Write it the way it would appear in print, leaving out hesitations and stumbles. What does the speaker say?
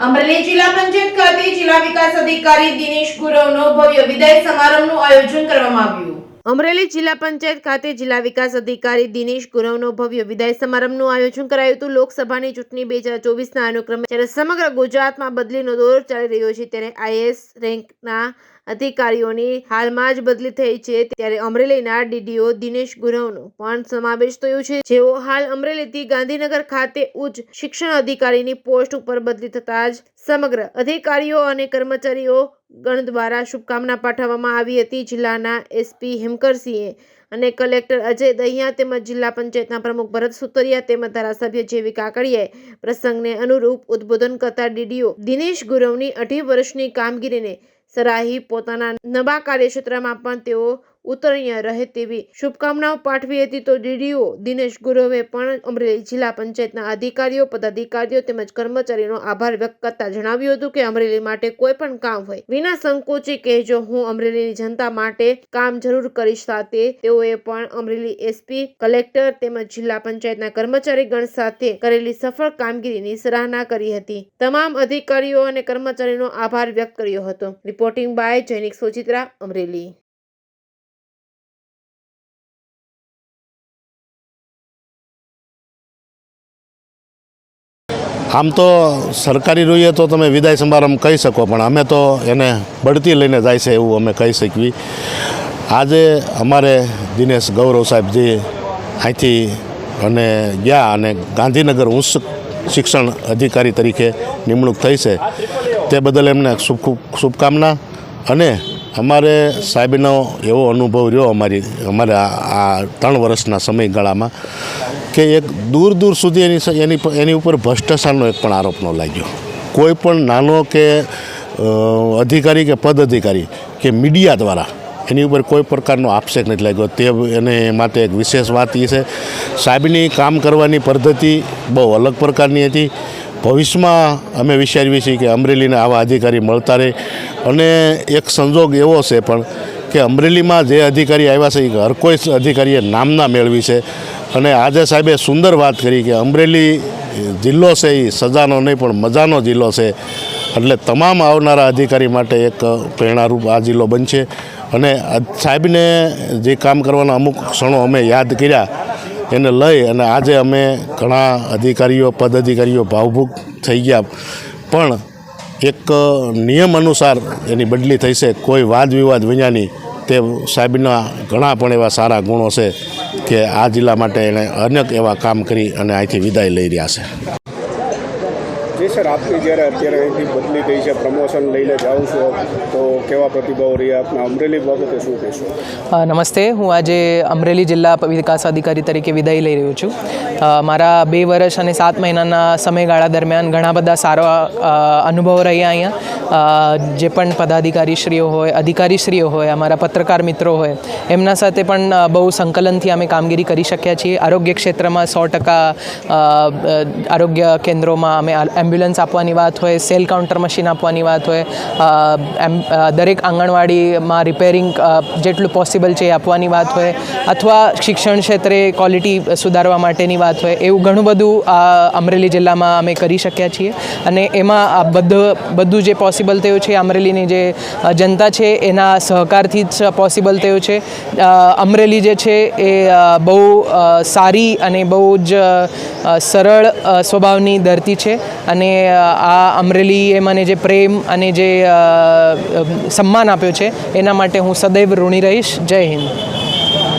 અમરેલી જિલ્લા પંચાયત ખાતે જિલ્લા વિકાસ અધિકારી દિનેશ ગુરવનો ભવ્ય વિદાય સમારંભનું આયોજન કરવામાં આવ્યું। અમરેલી જિલ્લા પંચાયત ખાતે જિલ્લા વિકાસ અધિકારી દિનેશ ગુરવનો ભવ્ય વિદાય સમારંભનું આયોજન કરાયું હતું। લોકસભાની ચૂંટણી 2024ના અનુક્રમે જ્યારે સમગ્ર ગુજરાતમાં બદલીનો દોર ચાલી રહ્યો છે ત્યારે આઈએએસ રેન્કના અધિકારીઓની હાલમાં જ બદલી થઈ છે ત્યારે અમરેલીના ડીડીઓ દિનેશ ગુરવનો પણ સમાવેશ થયો છે, જેઓ હાલ અમરેલીથી ગાંધીનગર ખાતે ઉચ્ચ શિક્ષણ અધિકારીની પોસ્ટ ઉપર બદલી થતા જ સમગ્ર અધિકારીઓ અને કર્મચારીઓ ગણ દ્વારા શુભકામના પાઠવવામાં આવી હતી। જિલ્લાના એસપી હેમકરસિંહે અને કલેક્ટર અજય દહિયા તેમજ જિલ્લા પંચાયતના પ્રમુખ ભરત સુતરિયા તેમજ ધારાસભ્ય જેવી કાકડિયાએ પ્રસંગને અનુરૂપ ઉદ્બોધન કરતા ડીડીઓ દિનેશ ગુરવની 18 વર્ષની કામગીરીને સરાહી પોતાના નવા કાર્યક્ષેત્રમાં પણ તેઓ ઉત્તીર્ણ રહે તેવી શુભકામનાઓ પાઠવી હતી। તો ડીડીઓ દિનેશ ગુરવે પણ અમરેલી જિલ્લા પંચાયતના અધિકારીઓ, પદાધિકારીઓ તેમજ કર્મચારીઓનો આભાર વ્યક્ત કરતા જણાવ્યું હતું કે અમરેલી માટે કોઈ પણ કામ હોય વિના સંકોચે કહેજો, હું અમરેલીની જનતા માટે કામ જરૂર કરીશ। સાથે તેઓએ પણ અમરેલી એસપી, કલેક્ટર તેમજ જિલ્લા પંચાયતના કર્મચારી ગણ સાથે કરેલી સફળ કામગીરીની સરાહના કરી હતી। તમામ અધિકારીઓ અને કર્મચારીઓનો આભાર વ્યક્ત કર્યો હતો। Reporting by Jainik Sochitra, Amreli. આમ તો સરકારી રૂએ તો તમે વિદાય સમારંભ કહી શકો, પણ અમે તો એને બઢતી લઈને જાય છે એવું અમે કહી શકીએ। આજે અમારે દિનેશ ગૌરવ સાહેબજી અહીંથી અને ગયા અને ગાંધીનગર ઉચ્ચ શિક્ષણ અધિકારી તરીકે નિમણૂક થઈ છે, તે બદલ એમને શુભકામના। અને અમારે સાહેબનો એવો અનુભવ રહ્યો અમારે આ 3 વર્ષના સમયગાળામાં કે એક દૂર દૂર સુધી એની ઉપર ભ્રષ્ટાચારનો એક પણ આરોપ ન લાગ્યો। કોઈ પણ નાનો કે અધિકારી કે પદ અધિકારી કે મીડિયા દ્વારા એની ઉપર કોઈ પ્રકારનો આક્ષેપ નથી લાગ્યો। તે એને માટે એક વિશેષ વાત એ છે, સાહેબની કામ કરવાની પદ્ધતિ બહુ અલગ પ્રકારની હતી। ભવિષ્યમાં અમે વિચારીએ છીએ કે અમરેલીને આવા અધિકારી મળતા રહે। અને એક સંજોગ એવો છે પણ કે અમરેલીમાં જે અધિકારી આવ્યા છે એ હર કોઈ અધિકારીએ નામના મેળવી છે। અને આજે સાહેબે સુંદર વાત કરી કે અમરેલી જિલ્લો છે એ સજાનો નહીં પણ મજાનો જિલ્લો છે, એટલે તમામ આવનારા અધિકારી માટે એક પ્રેરણારૂપ આ જિલ્લો બનશે। અને સાહેબને જે કામ કરવાના અમુક ક્ષણો અમે યાદ કર્યા એને લઈ અને આજે અમે ઘણા અધિકારીઓ, પદ અધિકારીઓ ભાવભૂક થઈ ગયા, પણ એક નિયમ અનુસાર એની બદલી થઈ છે। કોઈ વાદ વિવાદ વિનાની તે સાહેબના ઘણા પણ એવા સારા ગુણો છે કે આ જિલ્લા માટે એણે અનેક એવા કામ કરી અને અહીંથી વિદાય લઈ રહ્યા છે। જી સર, આપની જ્યારે અત્યારે અહીંથી બદલી થઈ છે, પ્રમોશન લઈને જાઓ છો, તો કેવા પ્રતિભાવ રહ્યા આપના? અમરેલી બાબતે શું કહેશો? નમસ્તે, હું આજે અમરેલી જિલ્લા વિકાસ અધિકારી તરીકે વિદાય લઈ રહ્યો છું। મારા 2 વર્ષ અને 7 મહિનાના સમયગાળા દરમિયાન ઘણા બધા સારા અનુભવો રહ્યા અહીંયા। જે પણ પદાધિકારીશ્રીઓ હોય, અધિકારીશ્રીઓ હોય, અમારા પત્રકાર મિત્રો હોય, એમના સાથે પણ બહુ સંકલનથી અમે કામગીરી કરી શક્યા છીએ। આરોગ્ય ક્ષેત્રમાં 100% આરોગ્ય કેન્દ્રોમાં અમે એમ્બ્યુલન્સ આપવાની વાત હોય, સેલ કાઉન્ટર મશીન આપવાની વાત હોય, દરેક આંગણવાડીમાં રિપેરિંગ જેટલું પોસિબલ છે એ આપવાની વાત હોય, અથવા શિક્ષણ ક્ષેત્રે ક્વોલિટી સુધારવા માટેની વાત હોય, એવું ઘણું બધું અમરેલી જિલ્લામાં અમે કરી શક્યા છીએ। અને એમાં બધું જે પોસિબલ થયું છે અમરેલીની જે જનતા છે એના સહકારથી જ પોસિબલ થયું છે। અમરેલી જે છે એ બહુ સારી અને બહુ જ સરળ સ્વભાવની ધરતી છે અને આ અમરેલીએ મને જે પ્રેમ અને જે સન્માન આપ્યો છે એના માટે હું સદૈવ ઋણી રહીશ। જય હિન્દ।